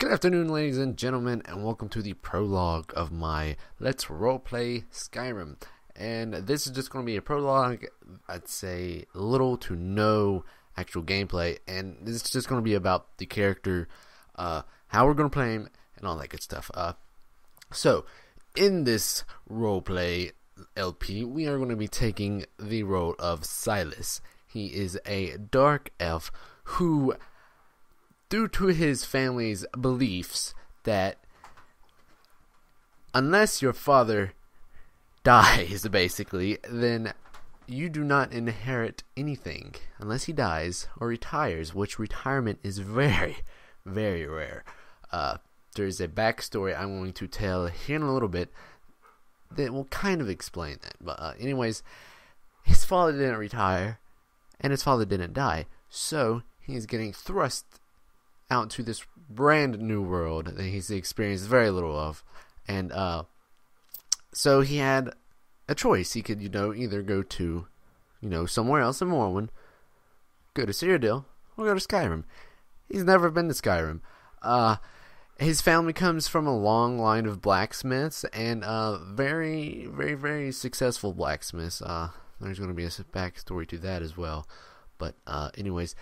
Good afternoon, ladies and gentlemen, and welcome to the prologue of my Let's Roleplay Skyrim. And this is just going to be a prologue, I'd say little to no actual gameplay, and this is just going to be about the character, how we're going to play him, and all that good stuff. So, in this roleplay LP, we are going to be taking the role of Silas. He is a dark elf who, due to his family's beliefs that unless your father dies, basically, then you do not inherit anything unless he dies or retires, which retirement is very, very rare. There's a backstory I'm going to tell here in a little bit that will kind of explain that. But anyways, his father didn't retire, and his father didn't die, so he's getting thrust out to this brand new world that he's experienced very little of, and so he had a choice. He could, either go to, somewhere else in Morrowind, go to Cyrodiil, or go to Skyrim. He's never been to Skyrim. His family comes from a long line of blacksmiths, and very, very, very successful blacksmiths. There's going to be a backstory to that as well. But anyways,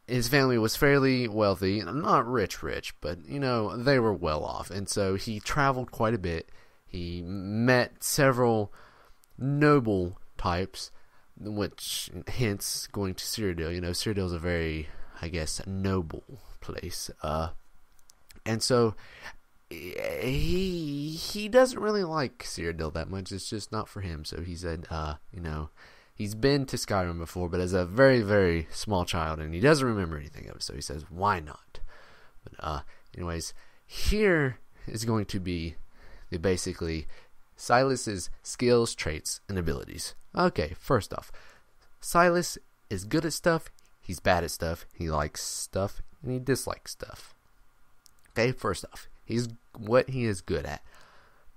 his family was fairly wealthy, not rich, but, they were well off. And so he traveled quite a bit. He met several noble types, which hence going to Cyrodiil. Cyrodiil is a very, noble place. And so he doesn't really like Cyrodiil that much. It's just not for him. So he said, he's been to Skyrim before, but as a very, very small child, and he doesn't remember anything of it, so he says, why not? But anyways, here is going to be basically Silas's skills, traits, and abilities. Okay, first off, Silas is good at stuff, he's bad at stuff, he likes stuff, and he dislikes stuff. Okay, first off, what he is good at.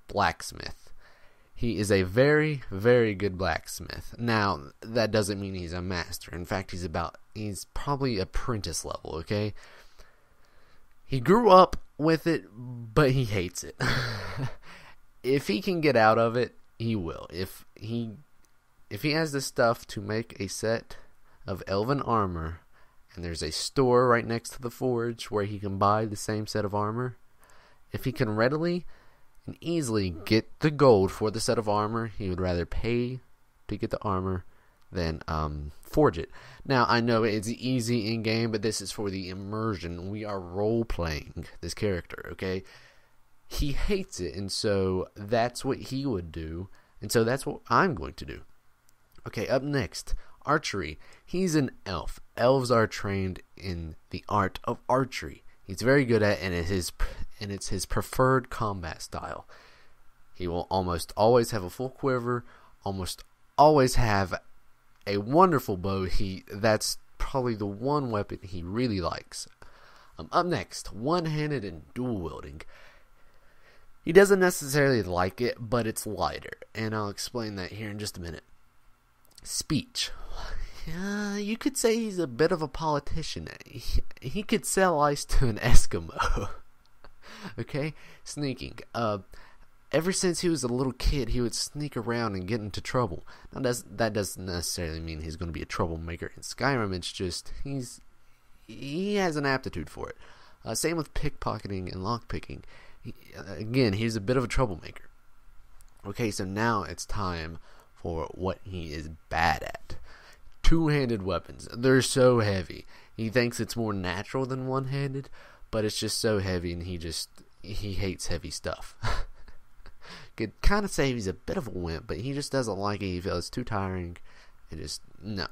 Blacksmith. He is a very, very good blacksmith. Now, that doesn't mean he's a master. In fact, he's probably apprentice level, okay? He grew up with it, but he hates it. If he can get out of it, he will. If he has the stuff to make a set of elven armor, and there's a store right next to the forge where he can buy the same set of armor, if he can readily and easily get the gold for the set of armor, he would rather pay to get the armor than forge it. Now, I know it's easy in game, but this is for the immersion. We are role playing this character, okay? He hates it, and so that's what he would do, and so that's what I'm going to do. Okay, up next, archery. He's an elf. Elves are trained in the art of archery. He's very good at it, and it's his preferred combat style. He will almost always have a full quiver, almost always have a wonderful bow. That's probably the one weapon he really likes. Up next, one-handed and dual-wielding. He doesn't necessarily like it, but it's lighter, and I'll explain that here in just a minute. Speech. You could say he's a bit of a politician. He could sell ice to an Eskimo. Okay? Sneaking. Ever since he was a little kid, he would sneak around and get into trouble. Now, that doesn't necessarily mean he's going to be a troublemaker in Skyrim. It's just he has an aptitude for it. Same with pickpocketing and lockpicking. Again, he's a bit of a troublemaker. Okay, so now it's time for what he is bad at. Two-handed weapons. They're so heavy. He thinks it's more natural than one-handed, but it's just so heavy, and he hates heavy stuff. Could kind of say he's a bit of a wimp, but he just doesn't like it. He feels it's too tiring. No.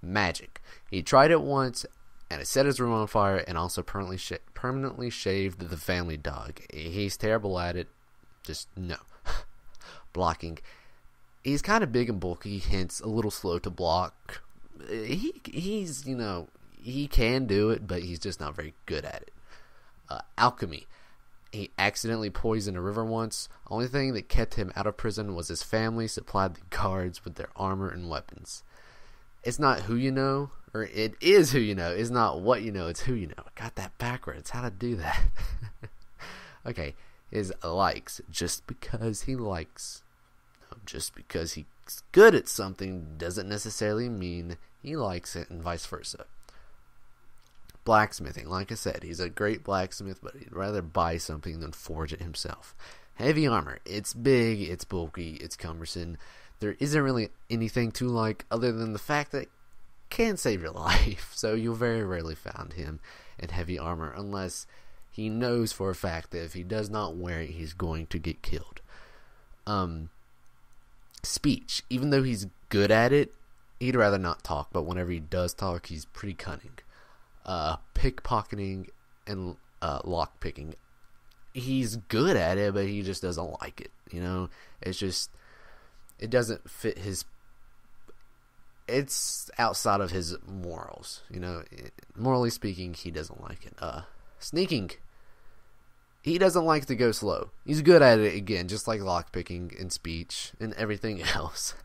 Magic. He tried it once, and it set his room on fire, and also permanently shaved the family dog. He's terrible at it. Just no. Blocking. He's kind of big and bulky, hence a little slow to block. He's he can do it, but he's just not very good at it. Alchemy. He accidentally poisoned a river once. Only thing that kept him out of prison was his family supplied the guards with their armor and weapons. It's not who you know, or it is who you know. It's not what you know, it's who you know. I got that backwards. How to do that? Okay, his likes. Just because he likes, just because he's good at something doesn't necessarily mean he likes it, and vice versa. Blacksmithing, like I said, he's a great blacksmith, but he'd rather buy something than forge it himself. Heavy armor, it's big, it's bulky, it's cumbersome. There isn't really anything to like other than the fact that it can save your life. So you'll very rarely find him in heavy armor unless he knows for a fact that if he does not wear it, he's going to get killed. Speech, even though he's good at it, he'd rather not talk, but whenever he does talk, he's pretty cunning. Pickpocketing and lock picking, he's good at it, but he just doesn't like it. It's just, it doesn't fit his, it's outside of his morals. Morally speaking, he doesn't like it. Sneaking, he doesn't like to go slow. He's good at it, again, just like lockpicking and speech and everything else.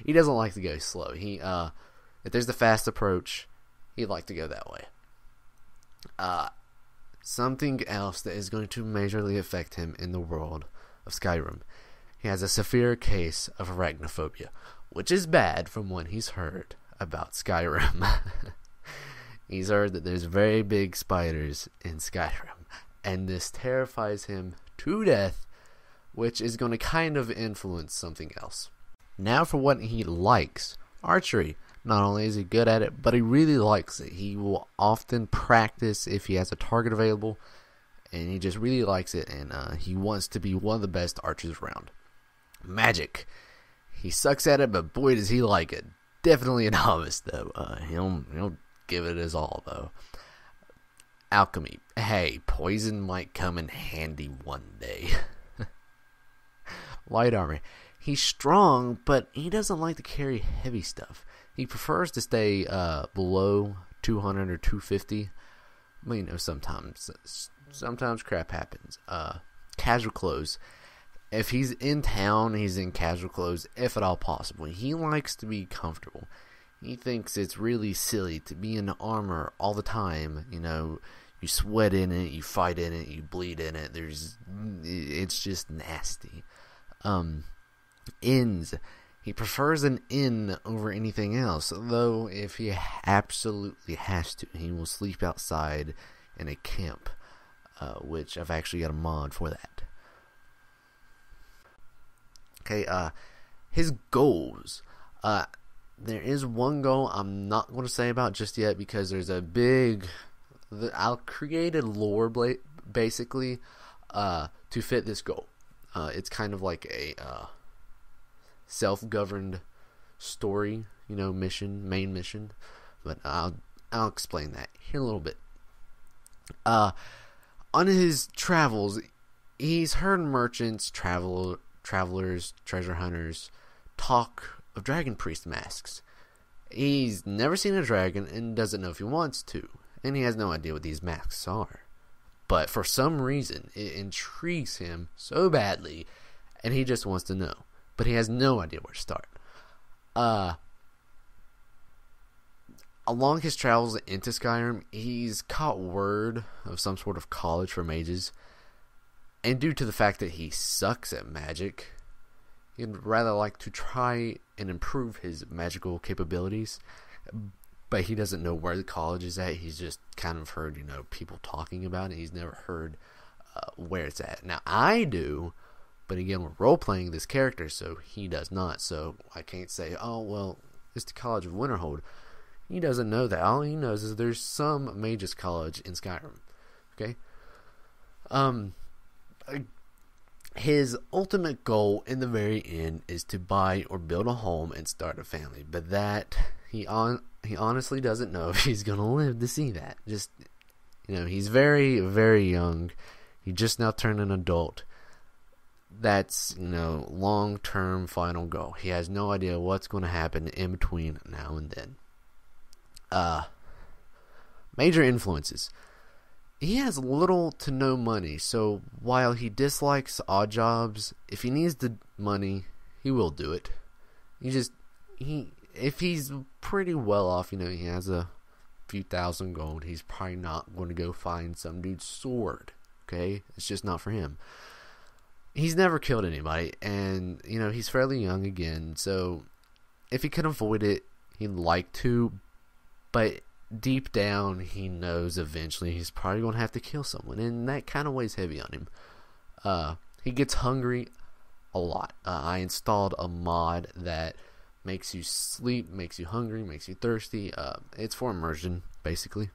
He doesn't like to go slow. If there's the fast approach, he'd like to go that way. Something else that is going to majorly affect him in the world of Skyrim. He has a severe case of arachnophobia, which is bad from what he's heard about Skyrim. He's heard that there's very big spiders in Skyrim, and this terrifies him to death, which is going to kind of influence something else. Now for what he likes. Archery. Not only is he good at it, but he really likes it. He will often practice if he has a target available, and he just really likes it, and he wants to be one of the best archers around. Magic. He sucks at it, but boy does he like it. Definitely a novice, though. He'll give it his all, though. Alchemy. Hey, poison might come in handy one day. Light armor. He's strong, but he doesn't like to carry heavy stuff. He prefers to stay below 200 or 250. Sometimes crap happens. Casual clothes. If he's in town, he's in casual clothes, if at all possible. He likes to be comfortable. He thinks it's really silly to be in armor all the time. You sweat in it, you fight in it, you bleed in it. It's just nasty. Inns. He prefers an inn over anything else, though if he absolutely has to, he will sleep outside in a camp, which I've actually got a mod for that. Okay, his goals. There is one goal I'm not going to say about just yet because there's a big... I'll create a lore, basically, to fit this goal. It's kind of like a self-governed story, main mission. But I'll explain that here in a little bit. On his travels, he's heard merchants, travelers, treasure hunters talk of dragon priest masks. He's never seen a dragon and doesn't know if he wants to, and he has no idea what these masks are. But for some reason, it intrigues him so badly, and he just wants to know. But he has no idea where to start. Along his travels into Skyrim, he's caught word of some sort of college for mages. And due to the fact that he sucks at magic, he'd rather like to try and improve his magical capabilities. But he doesn't know where the college is at. He's just kind of heard, people talking about it. He's never heard where it's at. Now, I do, but again, we're role-playing this character, so he does not. So I can't say, oh, well, it's the College of Winterhold. He doesn't know that. All he knows is there's some mages college in Skyrim. Okay? His ultimate goal in the very end is to buy or build a home and start a family. But that, he honestly doesn't know if he's going to live to see that. Just, he's very, very young. He just now turned an adult. That's, long-term final goal. He has no idea what's going to happen in between now and then. Major influences. He has little to no money, so while he dislikes odd jobs, if he needs the money, he will do it. If he's pretty well off, he has a few thousand gold, he's probably not going to go find some dude's sword. Okay, it's just not for him. He's never killed anybody, and he's fairly young again. So if he could avoid it, he'd like to, but deep down he knows eventually he's probably going to have to kill someone, and that kind of weighs heavy on him. He gets hungry a lot. I installed a mod that makes you sleep, makes you hungry, makes you thirsty. It's for immersion, basically.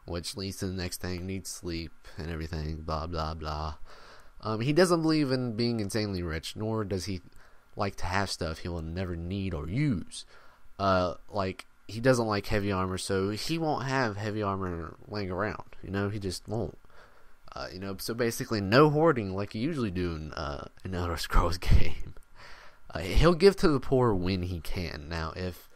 Which leads to the next thing: needs sleep and everything. Blah blah blah. He doesn't believe in being insanely rich, nor does he like to have stuff he will never need or use. He doesn't like heavy armor, so he won't have heavy armor laying around. He just won't. So basically, no hoarding like you usually do in an Elder Scrolls game. He'll give to the poor when he can. Now, if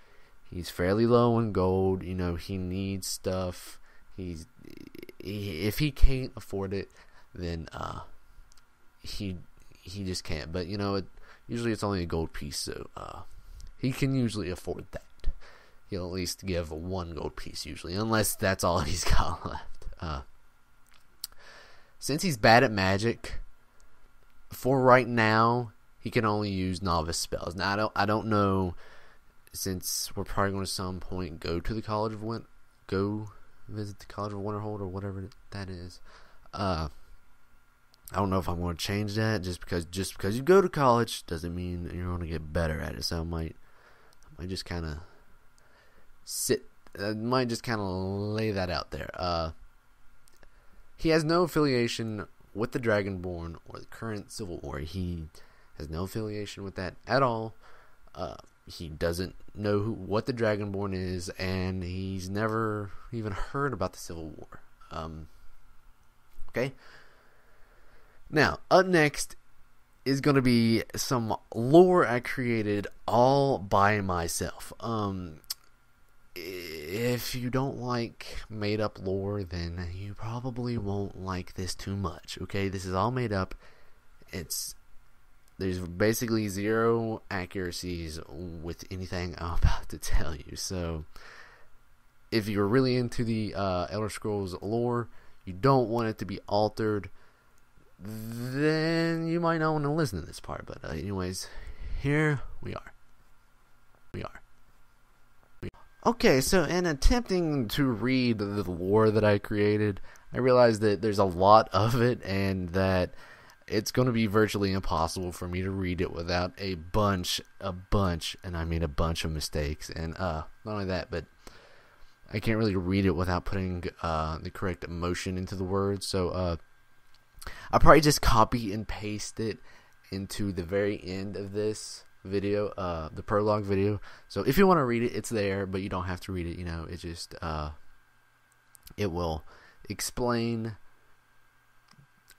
he's fairly low in gold, he needs stuff. If he can't afford it, then he just can't. But usually it's only a gold piece, so he can usually afford that. He'll at least give 1 gold piece usually, unless that's all he's got left. Since he's bad at magic, for right now, he can only use novice spells. Now, I don't know, since we're probably going to some point go visit the College of Winterhold or whatever that is. I don't know if I'm going to change that. Just because you go to college doesn't mean you're going to get better at it. So I might just kind of lay that out there. He has no affiliation with the Dragonborn or the current Civil War. He has no affiliation with that at all. He doesn't know what the Dragonborn is, and he's never even heard about the Civil War. Okay? Now, up next is going to be some lore I created all by myself. If you don't like made up lore, then you probably won't like this too much. Okay, this is all made up. There's basically 0 accuracies with anything I'm about to tell you. So if you're really into the Elder Scrolls lore, you don't want it to be altered, then you might not want to listen to this part. But anyways, here we are. Okay, so in attempting to read the lore that I created, I realized that there's a lot of it, and that it's going to be virtually impossible for me to read it without a bunch, and I mean a bunch of mistakes. And not only that, but I can't really read it without putting the correct emotion into the words. So I'll probably just copy and paste it into the very end of this video, the prologue video. So if you want to read it, it's there, but you don't have to read it. It just it will explain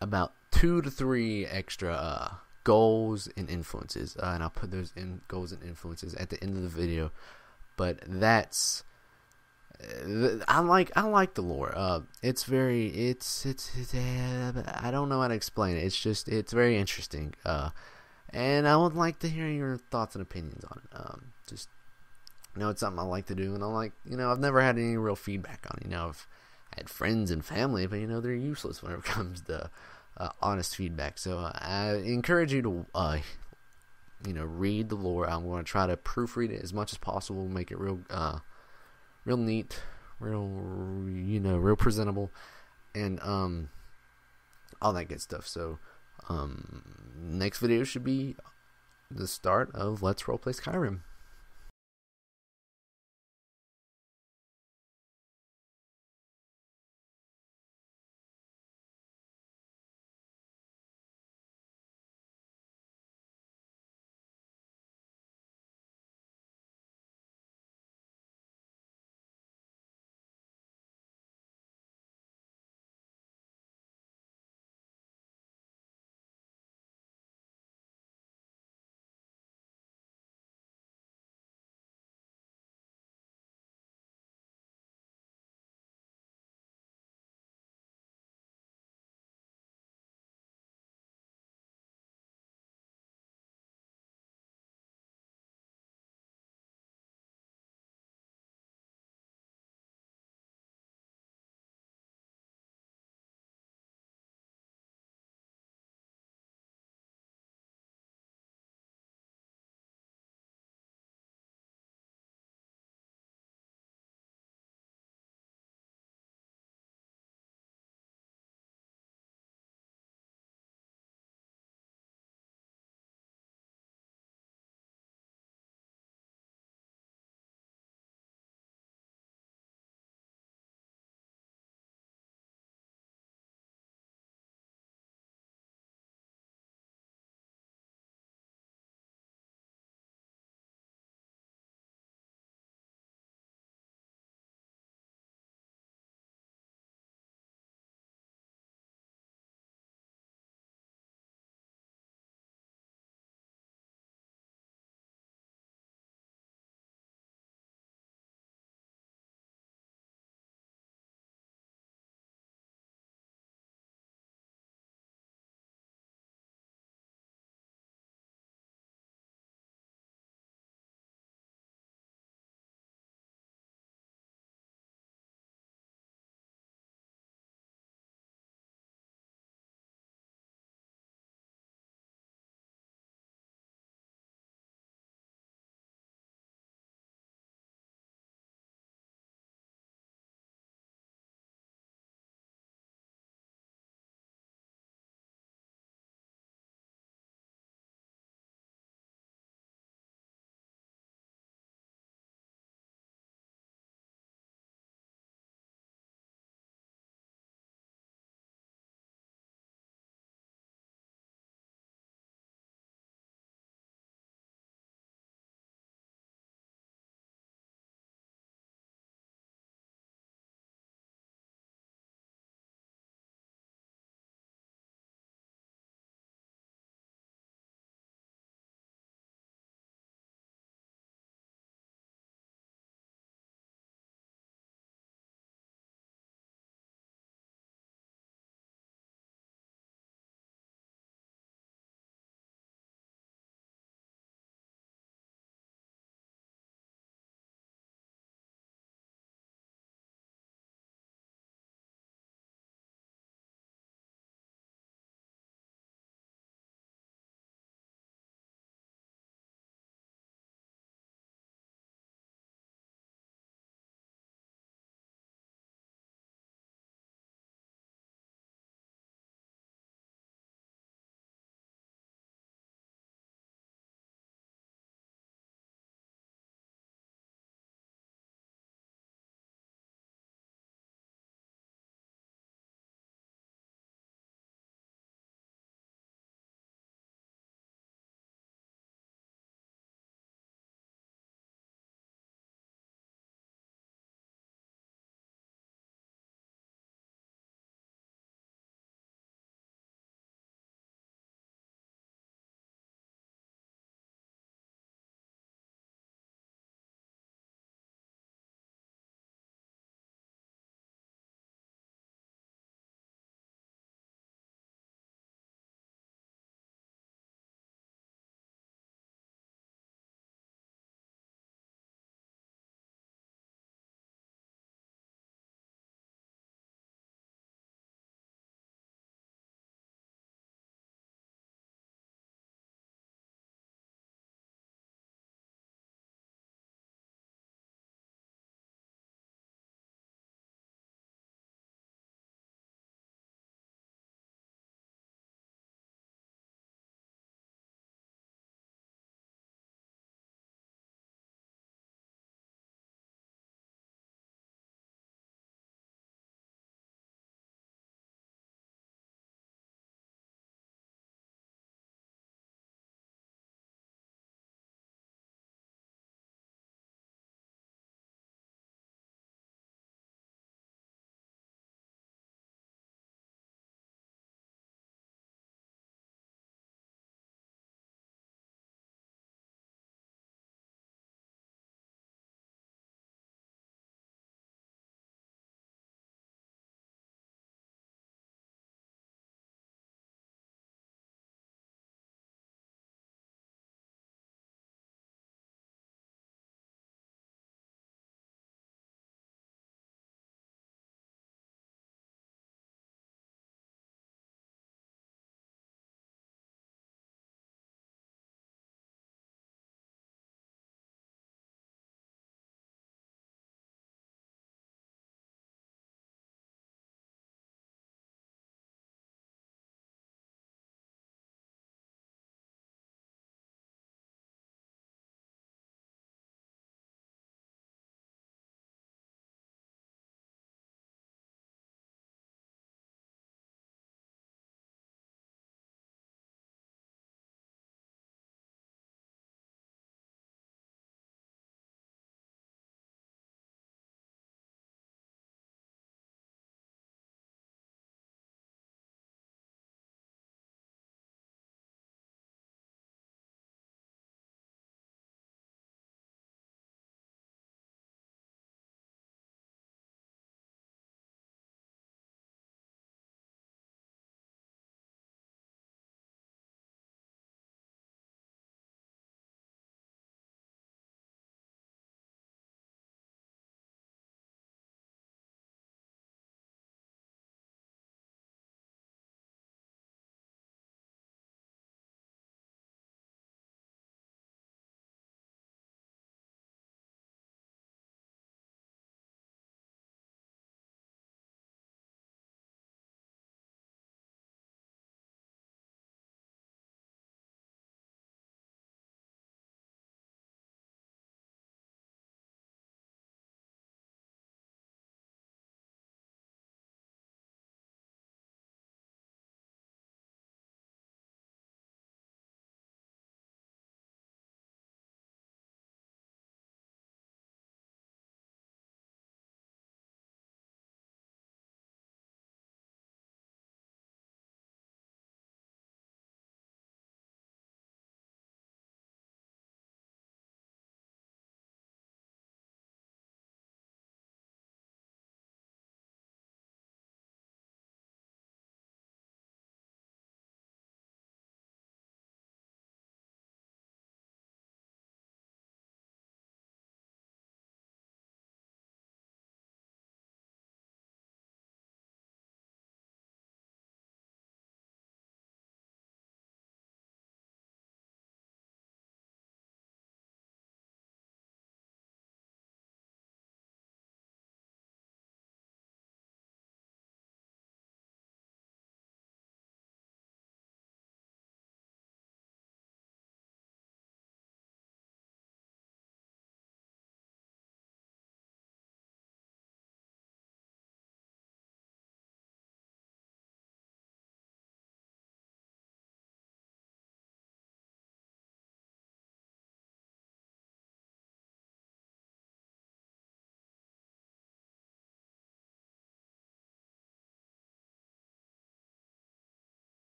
about 2 to 3 extra goals and influences, and I'll put those goals and influences at the end of the video. But that's I like the lore. It's I don't know how to explain it. It's very interesting. And I would like to hear your thoughts and opinions on it. It's something I like to do, and I've never had any real feedback on it. I've had friends and family, but they're useless whenever it comes to honest feedback. So I encourage you to read the lore. I'm going to try to proofread it as much as possible, make it real neat, real presentable, and all that good stuff. So next video should be the start of Let's Roleplay Skyrim.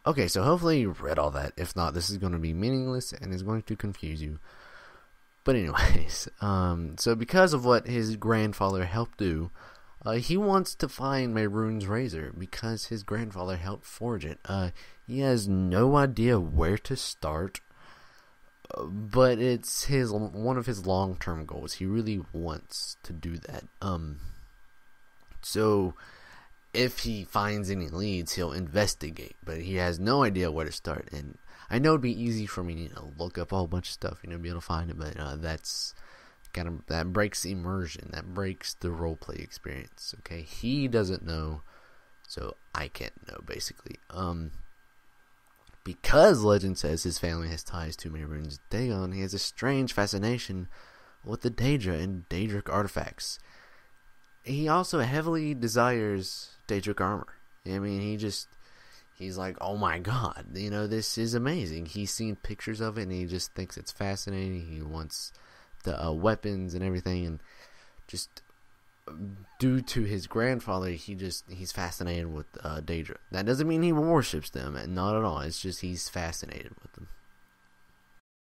Okay, so hopefully you read all that. If not, this is going to be meaningless and is going to confuse you. But anyways, so because of what his grandfather helped do, he wants to find Mehrunes' razor because his grandfather helped forge it. He has no idea where to start, but it's one of his long-term goals. He really wants to do that. So if he finds any leads, he'll investigate, but he has no idea where to start. And I know it'd be easy for me to look up a whole bunch of stuff, be able to find it, but that breaks immersion, that breaks the roleplay experience. Okay, he doesn't know, so I can't know, basically. Because legend says his family has ties to Mehrunes' Dagon, he has a strange fascination with the Daedra and Daedric artifacts. He also heavily desires Daedric armor. I mean, he's like, oh my god, this is amazing. He's seen pictures of it and he just thinks it's fascinating. He wants the weapons and everything, and just due to his grandfather, he's fascinated with Daedra. That doesn't mean he worships them, and not at all. It's just he's fascinated with them.